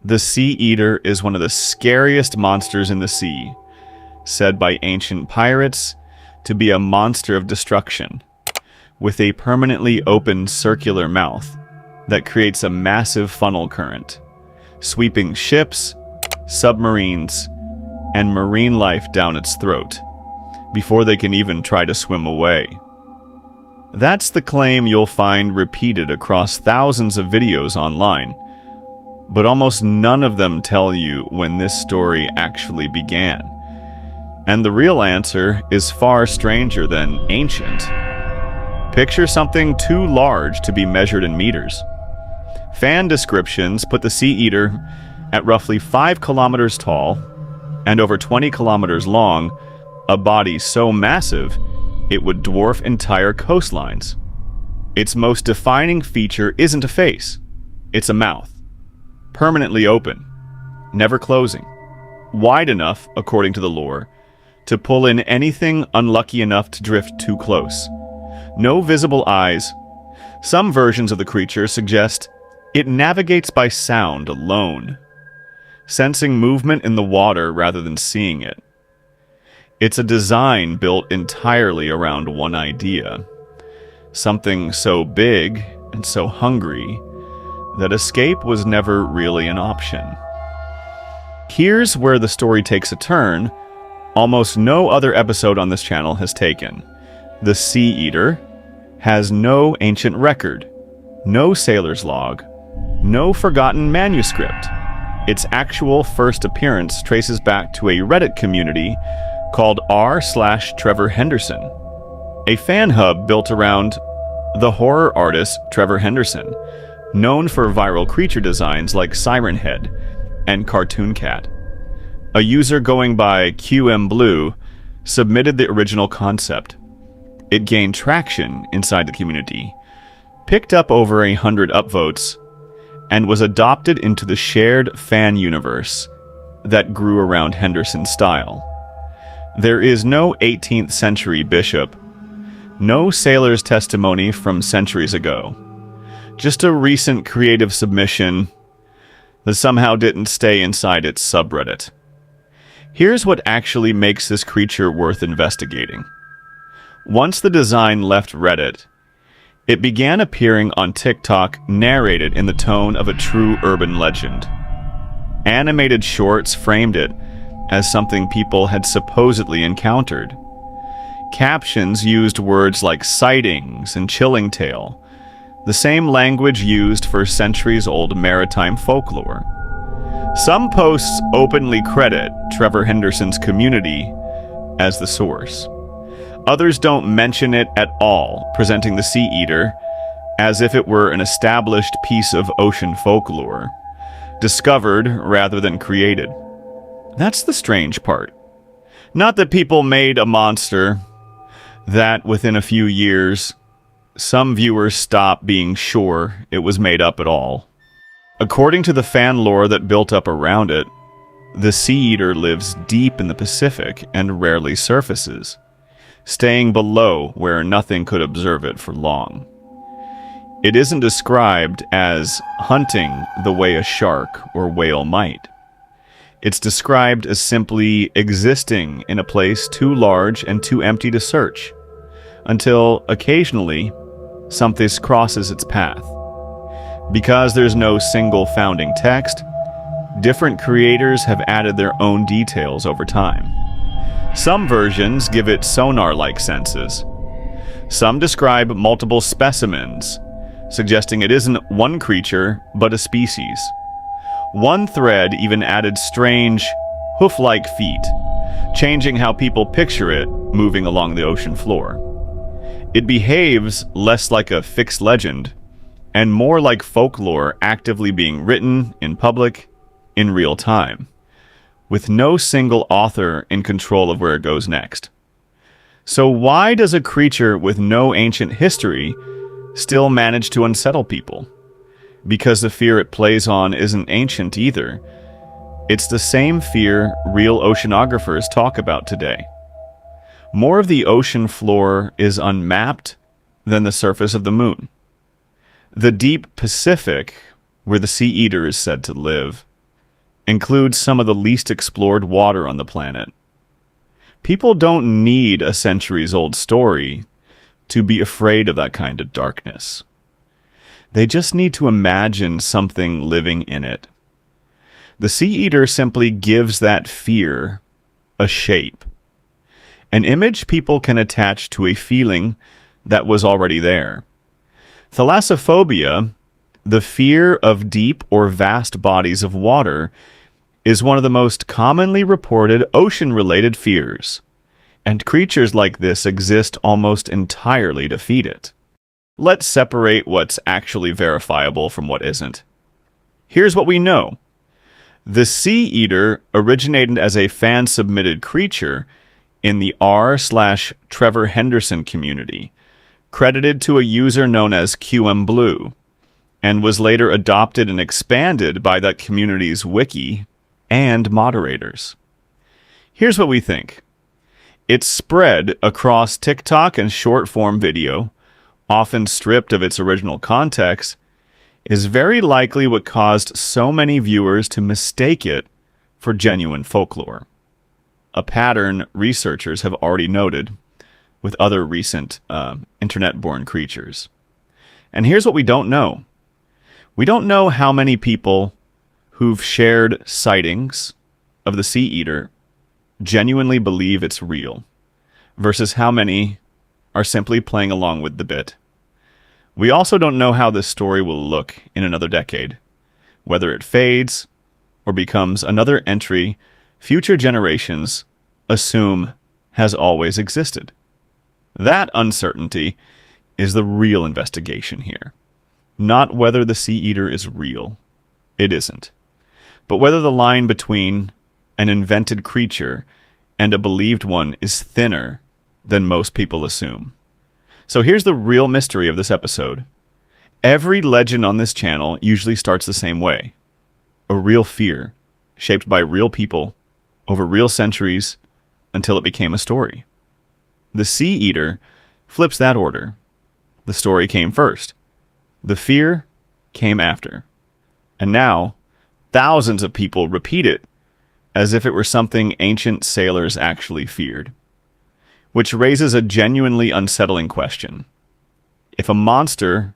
The SeaEater is one of the scariest monsters in the sea, said by ancient pirates to be a monster of destruction, with a permanently open circular mouth that creates a massive funnel current, sweeping ships, submarines, and marine life down its throat, before they can even try to swim away. That's the claim you'll find repeated across thousands of videos online, but almost none of them tell you when this story actually began. And the real answer is far stranger than ancient. Picture something too large to be measured in meters. Fan descriptions put the SeaEater at roughly 5 kilometers tall and over 20 kilometers long, a body so massive it would dwarf entire coastlines. Its most defining feature isn't a face, it's a mouth. Permanently open, never closing. Wide enough, according to the lore, to pull in anything unlucky enough to drift too close. No visible eyes. Some versions of the creature suggest it navigates by sound alone, sensing movement in the water rather than seeing it. It's a design built entirely around one idea. Something so big and so hungry that escape was never really an option. Here's where the story takes a turn almost no other episode on this channel has taken. The SeaEater has no ancient record, no sailor's log, no forgotten manuscript. Its actual first appearance traces back to a Reddit community called r/Trevor Henderson, a fan hub built around the horror artist Trevor Henderson, known for viral creature designs like Siren Head and Cartoon Cat. A user going by QMBlue submitted the original concept. It gained traction inside the community, picked up over 100 upvotes, and was adopted into the shared fan universe that grew around Henderson's style. There is no 18th century bishop, no sailor's testimony from centuries ago, just a recent creative submission that somehow didn't stay inside its subreddit. Here's what actually makes this creature worth investigating. Once the design left Reddit, it began appearing on TikTok narrated in the tone of a true urban legend. Animated shorts framed it as something people had supposedly encountered. Captions used words like sightings and chilling tale, the same language used for centuries-old maritime folklore. Some posts openly credit Trevor Henderson's community as the source. Others don't mention it at all, presenting the SeaEater as if it were an established piece of ocean folklore, discovered rather than created. That's the strange part. Not that people made a monster that within a few years, some viewers stopped being sure it was made up at all. According to the fan lore that built up around it, the SeaEater lives deep in the Pacific and rarely surfaces, staying below where nothing could observe it for long. It isn't described as hunting the way a shark or whale might. It's described as simply existing in a place too large and too empty to search, until occasionally something crosses its path. Because there's no single founding text, different creators have added their own details over time. Some versions give it sonar-like senses. Some describe multiple specimens, suggesting it isn't one creature, but a species. One thread even added strange, hoof-like feet, changing how people picture it moving along the ocean floor. It behaves less like a fixed legend, and more like folklore actively being written in public in real time, with no single author in control of where it goes next. So why does a creature with no ancient history still manage to unsettle people? Because the fear it plays on isn't ancient either. It's the same fear real oceanographers talk about today. More of the ocean floor is unmapped than the surface of the moon. The deep Pacific, where the SeaEater is said to live, includes some of the least explored water on the planet. People don't need a centuries-old story to be afraid of that kind of darkness. They just need to imagine something living in it. The SeaEater simply gives that fear a shape, an image people can attach to a feeling that was already there. Thalassophobia, the fear of deep or vast bodies of water, is one of the most commonly reported ocean-related fears, and creatures like this exist almost entirely to feed it. Let's separate what's actually verifiable from what isn't. Here's what we know. The SeaEater originated as a fan-submitted creature in the r/Trevor Henderson community, credited to a user known as QMBlue, and was later adopted and expanded by that community's wiki and moderators. Here's what we think. Its spread across TikTok and short-form video, often stripped of its original context, is very likely what caused so many viewers to mistake it for genuine folklore. A pattern researchers have already noted with other recent internet-born creatures. And here's what we don't know. We don't know how many people who've shared sightings of the SeaEater genuinely believe it's real, versus how many are simply playing along with the bit. We also don't know how this story will look in another decade, whether it fades or becomes another entry future generations assume has always existed. That uncertainty is the real investigation here. Not whether the SeaEater is real. It isn't. But whether the line between an invented creature and a believed one is thinner than most people assume. So here's the real mystery of this episode. Every legend on this channel usually starts the same way. A real fear, shaped by real people, over real centuries, until it became a story. The SeaEater flips that order. The story came first. The fear came after. And now, thousands of people repeat it as if it were something ancient sailors actually feared. Which raises a genuinely unsettling question. If a monster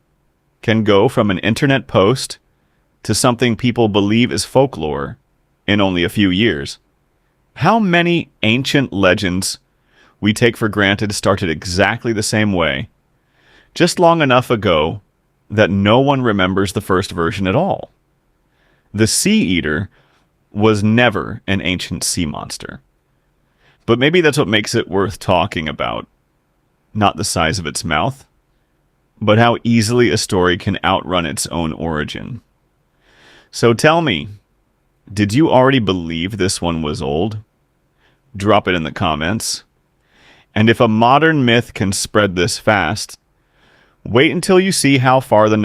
can go from an internet post to something people believe is folklore in only a few years, how many ancient legends we take for granted started exactly the same way, just long enough ago that no one remembers the first version at all? The SeaEater was never an ancient sea monster. But maybe that's what makes it worth talking about. Not the size of its mouth, but how easily a story can outrun its own origin. So tell me, did you already believe this one was old? Drop it in the comments. And if a modern myth can spread this fast, wait until you see how far the